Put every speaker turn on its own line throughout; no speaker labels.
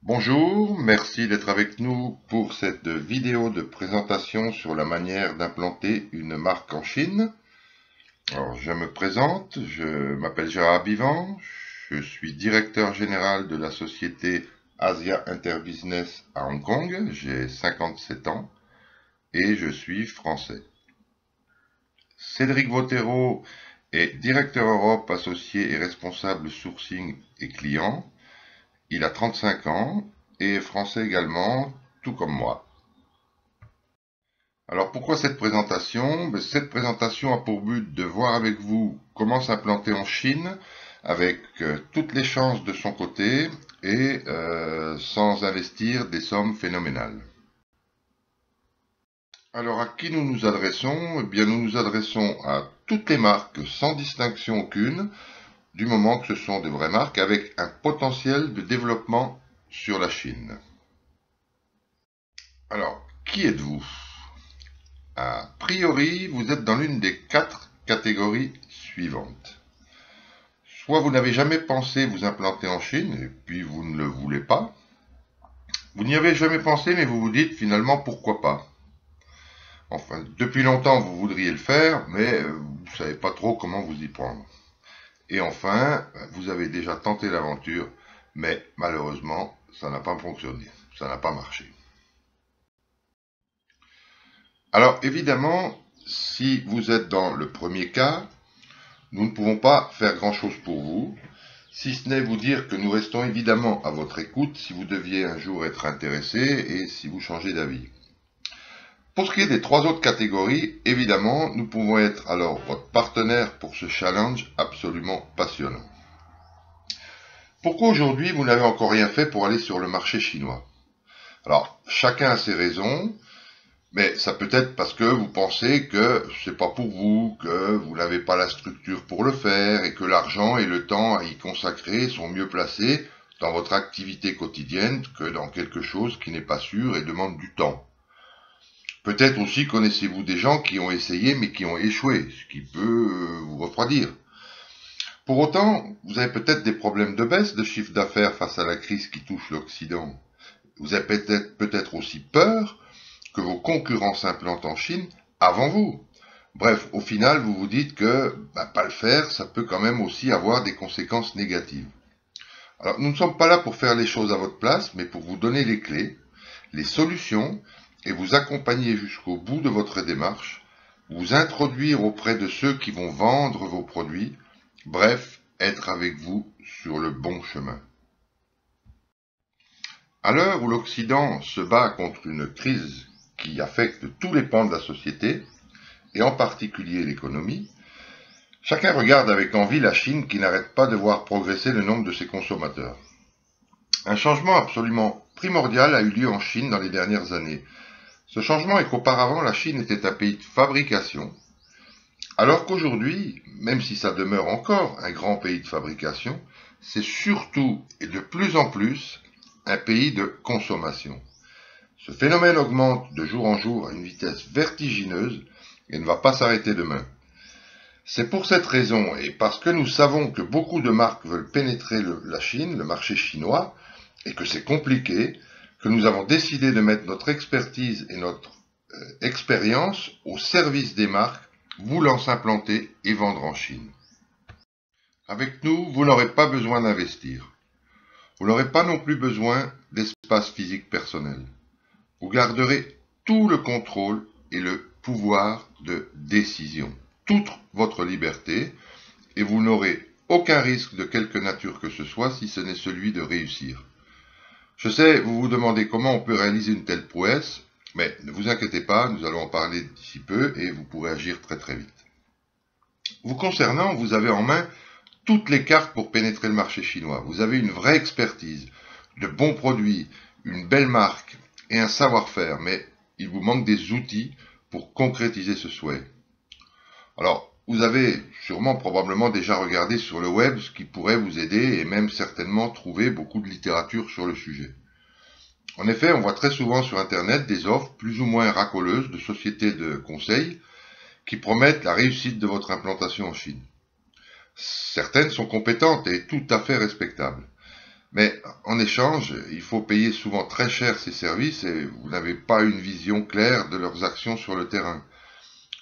Bonjour, merci d'être avec nous pour cette vidéo de présentation sur la manière d'implanter une marque en Chine. Alors, je me présente, je m'appelle Gérard Bivent, je suis directeur général de la société Asia Interbusiness à Hong Kong, j'ai 57 ans et je suis français. Cédric Vautero est directeur Europe associé et responsable sourcing et client. Il a 35 ans et est français également, tout comme moi. Alors pourquoi cette présentation? Cette présentation a pour but de voir avec vous comment s'implanter en Chine avec toutes les chances de son côté et sans investir des sommes phénoménales. Alors à qui nous nous adressons? Eh bien nous nous adressons à toutes les marques sans distinction aucune, du moment que ce sont de vraies marques avec un potentiel de développement sur la Chine. Alors, qui êtes-vous? A priori, vous êtes dans l'une des 4 catégories suivantes. Soit vous n'avez jamais pensé vous implanter en Chine, et puis vous ne le voulez pas. Vous n'y avez jamais pensé, mais vous vous dites finalement pourquoi pas. Enfin, depuis longtemps vous voudriez le faire, mais vous ne savez pas trop comment vous y prendre. Et enfin, vous avez déjà tenté l'aventure, mais malheureusement, ça n'a pas fonctionné, ça n'a pas marché. Alors évidemment, si vous êtes dans le premier cas, nous ne pouvons pas faire grand-chose pour vous, si ce n'est vous dire que nous restons évidemment à votre écoute si vous deviez un jour être intéressé et si vous changez d'avis. Pour ce qui est des 3 autres catégories, évidemment, nous pouvons être alors votre partenaire pour ce challenge absolument passionnant. Pourquoi aujourd'hui vous n'avez encore rien fait pour aller sur le marché chinois? Alors, chacun a ses raisons, mais ça peut être parce que vous pensez que c'est pas pour vous, que vous n'avez pas la structure pour le faire et que l'argent et le temps à y consacrer sont mieux placés dans votre activité quotidienne que dans quelque chose qui n'est pas sûr et demande du temps. Peut-être aussi connaissez-vous des gens qui ont essayé mais qui ont échoué, ce qui peut vous refroidir. Pour autant, vous avez peut-être des problèmes de baisse de chiffre d'affaires face à la crise qui touche l'Occident. Vous avez peut-être aussi peur que vos concurrents s'implantent en Chine avant vous. Bref, au final, vous vous dites que pas le faire, ça peut quand même aussi avoir des conséquences négatives. Alors, nous ne sommes pas là pour faire les choses à votre place, mais pour vous donner les clés, les solutions, et vous accompagner jusqu'au bout de votre démarche, vous introduire auprès de ceux qui vont vendre vos produits, bref, être avec vous sur le bon chemin. À l'heure où l'Occident se bat contre une crise qui affecte tous les pans de la société, et en particulier l'économie, chacun regarde avec envie la Chine qui n'arrête pas de voir progresser le nombre de ses consommateurs. Un changement absolument primordial a eu lieu en Chine dans les dernières années. Ce changement est qu'auparavant la Chine était un pays de fabrication, alors qu'aujourd'hui, même si ça demeure encore un grand pays de fabrication, c'est surtout et de plus en plus un pays de consommation. Ce phénomène augmente de jour en jour à une vitesse vertigineuse et ne va pas s'arrêter demain. C'est pour cette raison, et parce que nous savons que beaucoup de marques veulent pénétrer la Chine, le marché chinois, et que c'est compliqué, que nous avons décidé de mettre notre expertise et notre expérience au service des marques voulant s'implanter et vendre en Chine. Avec nous, vous n'aurez pas besoin d'investir. Vous n'aurez pas non plus besoin d'espace physique personnel. Vous garderez tout le contrôle et le pouvoir de décision, toute votre liberté, et vous n'aurez aucun risque de quelque nature que ce soit si ce n'est celui de réussir. Je sais, vous vous demandez comment on peut réaliser une telle prouesse, mais ne vous inquiétez pas, nous allons en parler d'ici peu et vous pourrez agir très très vite. Vous concernant, vous avez en main toutes les cartes pour pénétrer le marché chinois. Vous avez une vraie expertise, de bons produits, une belle marque et un savoir-faire, mais il vous manque des outils pour concrétiser ce souhait. Alors, vous avez sûrement probablement déjà regardé sur le web ce qui pourrait vous aider et même certainement trouvé beaucoup de littérature sur le sujet. En effet, on voit très souvent sur Internet des offres plus ou moins racoleuses de sociétés de conseil qui promettent la réussite de votre implantation en Chine. Certaines sont compétentes et tout à fait respectables. Mais en échange, il faut payer souvent très cher ces services et vous n'avez pas une vision claire de leurs actions sur le terrain.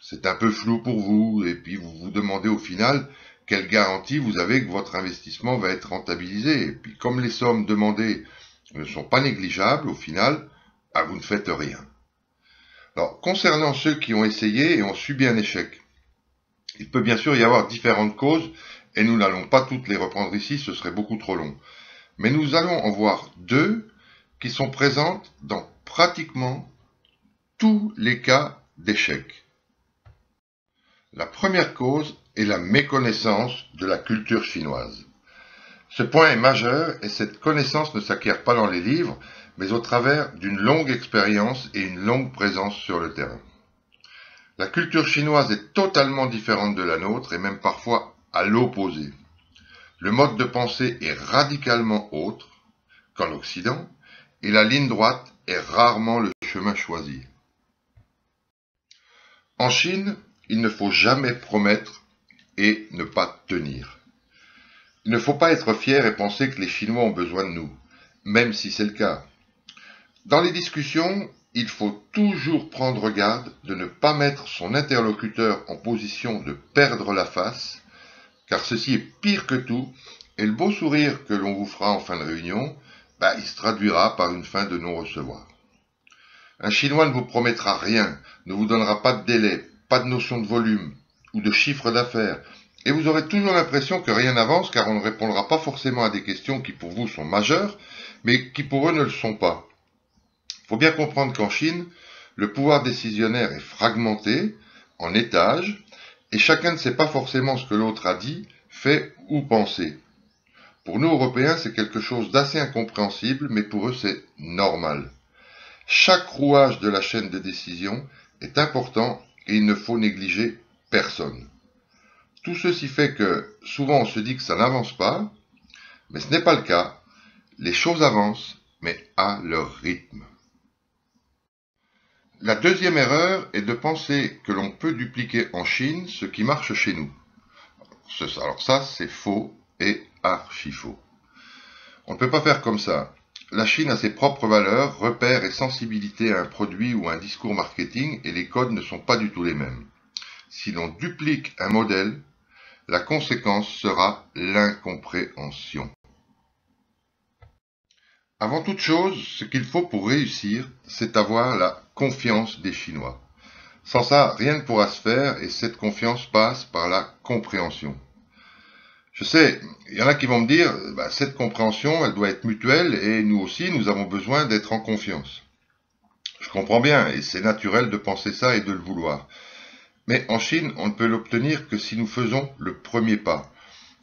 C'est un peu flou pour vous et puis vous vous demandez au final quelle garantie vous avez que votre investissement va être rentabilisé. Et puis comme les sommes demandées ne sont pas négligeables, au final, vous ne faites rien. Alors, concernant ceux qui ont essayé et ont subi un échec, il peut bien sûr y avoir différentes causes et nous n'allons pas toutes les reprendre ici, ce serait beaucoup trop long. Mais nous allons en voir deux qui sont présentes dans pratiquement tous les cas d'échec. La première cause est la méconnaissance de la culture chinoise. Ce point est majeur et cette connaissance ne s'acquiert pas dans les livres, mais au travers d'une longue expérience et une longue présence sur le terrain. La culture chinoise est totalement différente de la nôtre et même parfois à l'opposé. Le mode de pensée est radicalement autre qu'en Occident et la ligne droite est rarement le chemin choisi. En Chine, il ne faut jamais promettre et ne pas tenir. Il ne faut pas être fier et penser que les Chinois ont besoin de nous, même si c'est le cas. Dans les discussions, il faut toujours prendre garde de ne pas mettre son interlocuteur en position de perdre la face, car ceci est pire que tout, et le beau sourire que l'on vous fera en fin de réunion, il se traduira par une fin de non-recevoir. Un Chinois ne vous promettra rien, ne vous donnera pas de délai, pas de notion de volume ou de chiffre d'affaires, et vous aurez toujours l'impression que rien n'avance car on ne répondra pas forcément à des questions qui pour vous sont majeures, mais qui pour eux ne le sont pas. Il faut bien comprendre qu'en Chine, le pouvoir décisionnaire est fragmenté, en étages, et chacun ne sait pas forcément ce que l'autre a dit, fait ou pensé. Pour nous, Européens, c'est quelque chose d'assez incompréhensible, mais pour eux, c'est normal. Chaque rouage de la chaîne de décision est important et il ne faut négliger personne. Tout ceci fait que souvent on se dit que ça n'avance pas, mais ce n'est pas le cas. Les choses avancent, mais à leur rythme. La deuxième erreur est de penser que l'on peut dupliquer en Chine ce qui marche chez nous. Alors ça, c'est faux et archi faux. On ne peut pas faire comme ça. La Chine a ses propres valeurs, repères et sensibilités à un produit ou un discours marketing et les codes ne sont pas du tout les mêmes. Si l'on duplique un modèle, la conséquence sera l'incompréhension. Avant toute chose, ce qu'il faut pour réussir, c'est avoir la confiance des Chinois. Sans ça, rien ne pourra se faire et cette confiance passe par la compréhension. Je sais, il y en a qui vont me dire, cette compréhension, elle doit être mutuelle et nous aussi, nous avons besoin d'être en confiance. Je comprends bien et c'est naturel de penser ça et de le vouloir. Mais en Chine, on ne peut l'obtenir que si nous faisons le premier pas.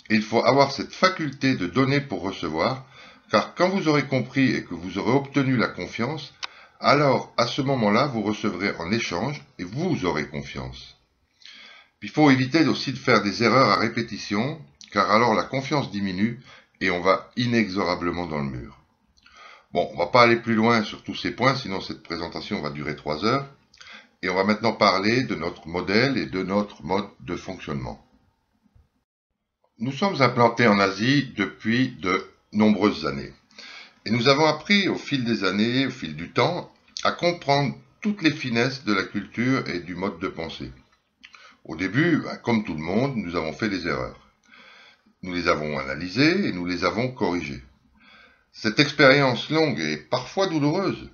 Et il faut avoir cette faculté de donner pour recevoir, car quand vous aurez compris et que vous aurez obtenu la confiance, alors à ce moment-là, vous recevrez en échange et vous aurez confiance. Il faut éviter aussi de faire des erreurs à répétition, car alors la confiance diminue et on va inexorablement dans le mur. Bon, on ne va pas aller plus loin sur tous ces points, sinon cette présentation va durer 3 heures. Et on va maintenant parler de notre modèle et de notre mode de fonctionnement. Nous sommes implantés en Asie depuis de nombreuses années. Et nous avons appris au fil des années, au fil du temps, à comprendre toutes les finesses de la culture et du mode de pensée. Au début, comme tout le monde, nous avons fait des erreurs. Nous les avons analysées et nous les avons corrigées. Cette expérience longue et parfois douloureuse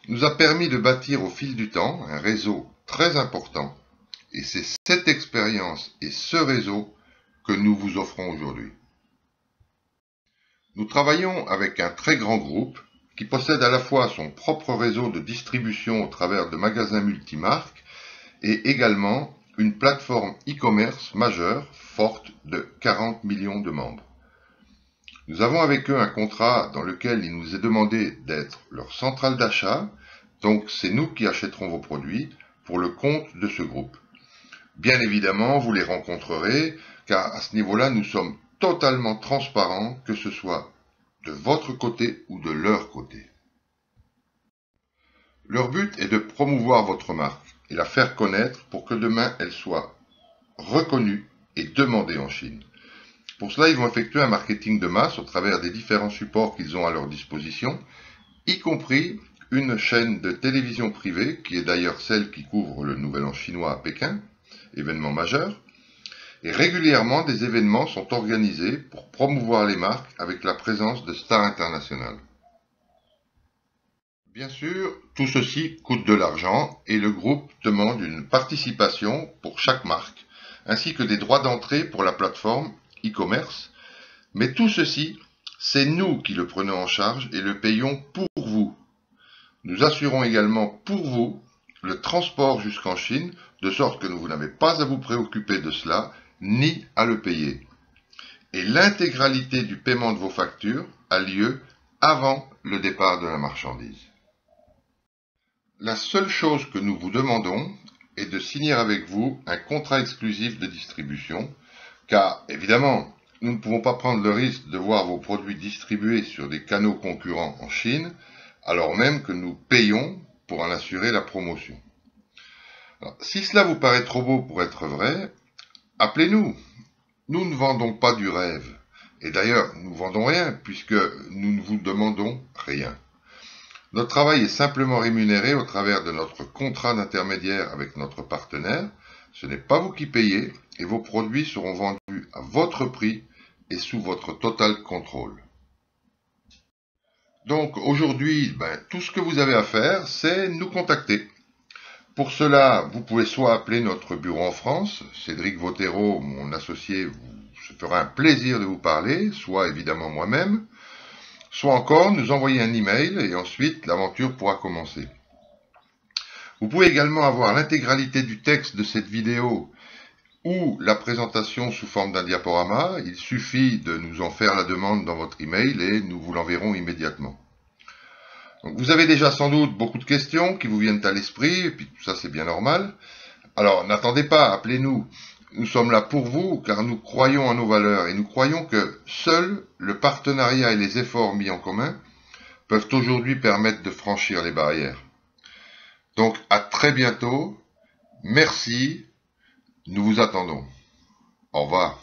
nous a permis de bâtir au fil du temps un réseau très important et c'est cette expérience et ce réseau que nous vous offrons aujourd'hui. Nous travaillons avec un très grand groupe qui possède à la fois son propre réseau de distribution au travers de magasins multimarques et également une plateforme e-commerce majeure forte de 40 millions de membres. Nous avons avec eux un contrat dans lequel il nous est demandé d'être leur centrale d'achat, donc c'est nous qui achèterons vos produits pour le compte de ce groupe. Bien évidemment, vous les rencontrerez, car à ce niveau-là, nous sommes totalement transparents, que ce soit de votre côté ou de leur côté. Leur but est de promouvoir votre marque et la faire connaître pour que demain elle soit reconnue et demandée en Chine. Pour cela, ils vont effectuer un marketing de masse au travers des différents supports qu'ils ont à leur disposition, y compris une chaîne de télévision privée, qui est d'ailleurs celle qui couvre le Nouvel An chinois à Pékin, événement majeur. Et régulièrement, des événements sont organisés pour promouvoir les marques avec la présence de stars internationales. Bien sûr, tout ceci coûte de l'argent et le groupe demande une participation pour chaque marque, ainsi que des droits d'entrée pour la plateforme e-commerce. Mais tout ceci, c'est nous qui le prenons en charge et le payons pour vous. Nous assurons également pour vous le transport jusqu'en Chine, de sorte que vous n'avez pas à vous préoccuper de cela, ni à le payer. Et l'intégralité du paiement de vos factures a lieu avant le départ de la marchandise. La seule chose que nous vous demandons est de signer avec vous un contrat exclusif de distribution, car évidemment, nous ne pouvons pas prendre le risque de voir vos produits distribués sur des canaux concurrents en Chine, alors même que nous payons pour en assurer la promotion. Alors, si cela vous paraît trop beau pour être vrai, appelez-nous. Nous ne vendons pas du rêve. Et d'ailleurs, nous ne vendons rien, puisque nous ne vous demandons rien. Notre travail est simplement rémunéré au travers de notre contrat d'intermédiaire avec notre partenaire. Ce n'est pas vous qui payez, et vos produits seront vendus à votre prix et sous votre total contrôle. Donc aujourd'hui, tout ce que vous avez à faire, c'est nous contacter. Pour cela, vous pouvez soit appeler notre bureau en France, Cédric Vautero, mon associé, se fera un plaisir de vous parler, soit évidemment moi-même, soit encore nous envoyer un email et ensuite l'aventure pourra commencer. Vous pouvez également avoir l'intégralité du texte de cette vidéo ou la présentation sous forme d'un diaporama. Il suffit de nous en faire la demande dans votre email et nous vous l'enverrons immédiatement. Donc vous avez déjà sans doute beaucoup de questions qui vous viennent à l'esprit, et puis tout ça c'est bien normal. Alors n'attendez pas, appelez-nous. Nous sommes là pour vous, car nous croyons en nos valeurs, et nous croyons que seul le partenariat et les efforts mis en commun peuvent aujourd'hui permettre de franchir les barrières. Donc à très bientôt, merci, nous vous attendons. Au revoir.